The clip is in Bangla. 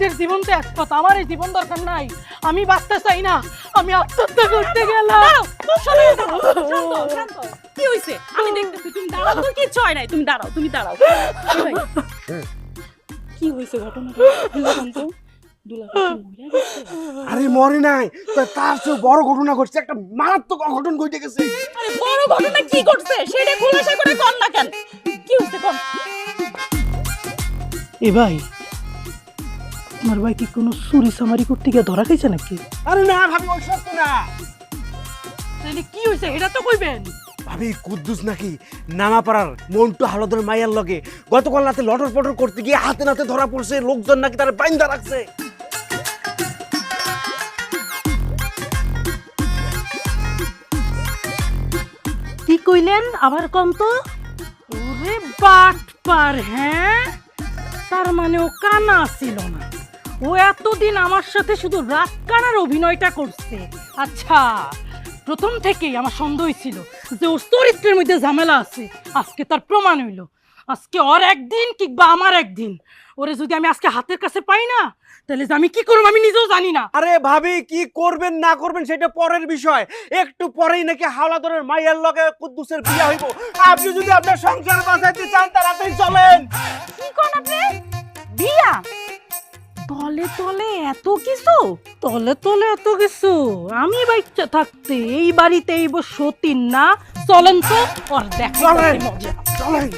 এদের জীবন তো এক কথা, আমার এই জীবন দরকার নাই, আমি বাঁচতে চাই না, আমি আত্মহত্যা করতে গেলাম। কি হইছে আমি দেখতেছি, তুমি দাঁড়াও, তো কিছু হয় নাই, তুমি দাঁড়াও, তুমি দাঁড়াও। কি হইছে ঘটনাটা তো? আরে মরে নাই, তার চেয়ে বড় ঘটনা ঘটছে, একটা মারাত্মক অঘটন ঘটে গেছে। আরে বড় ঘটনা কি করছে সেটা খোলাসা করে কর না কেন, কি হইছে কোন? এ ভাই, তোমার ভাই কি কোনো চুরি চামারি করতে গিয়ে ধরা খাইছে নাকি? আরে না ভাবি, ওই সত্য না। তাহলে কি হয়েছে এটা তো কইবেন। ভাবি কুদ্দুস নাকি নামাপাড়ার মন্টু হালদের মাইয়ার লগে গতকাল রাতে লটর পটর করতে গিয়ে হাতে নাতে ধরা পড়ছে, লোকজন নাকি তার বাইন্দা রাখছে। কি কইলেন আবার কোন তো? ওরে বাটপার, হ্যাঁ, তার মানে ও কানা ছিল না, ও এতদিন আমার সাথে শুধু রাত কানার অভিনয়টা করছে। আচ্ছা, প্রথম থেকেই আমার সন্দেহ ছিল যে ওর চরিত্রের মধ্যে ঝামেলা আছে, আজকে তার প্রমাণ হইল। আজকে ওর একদিন কিংবা আমার একদিন, ওরে যদি আমি আজকে হাতের কাছে পাই না, তাহলে যে আমি কি করব আমি নিজেও জানি না। আরে ভাবি, কি করবেন না করবেন সেটা পরের বিষয়, একটু পরেই নাকি হাওলাদারের মাইয়ার লগে কুদ্দুসের বিয়ে হইব। আপনি যদি আপনার সংসার বাঁচাইতে চান তাড়াতাড়ি চলেন। কি কোন আপনি? বিয়া? তলে তলে এত কিছু? তলে তলে এত কিছু? আমি বাচ্চা থাকতে এই বাড়িতে এই সতীন না, চলেন তো ওর দেখা চলেন মজা। চলেন।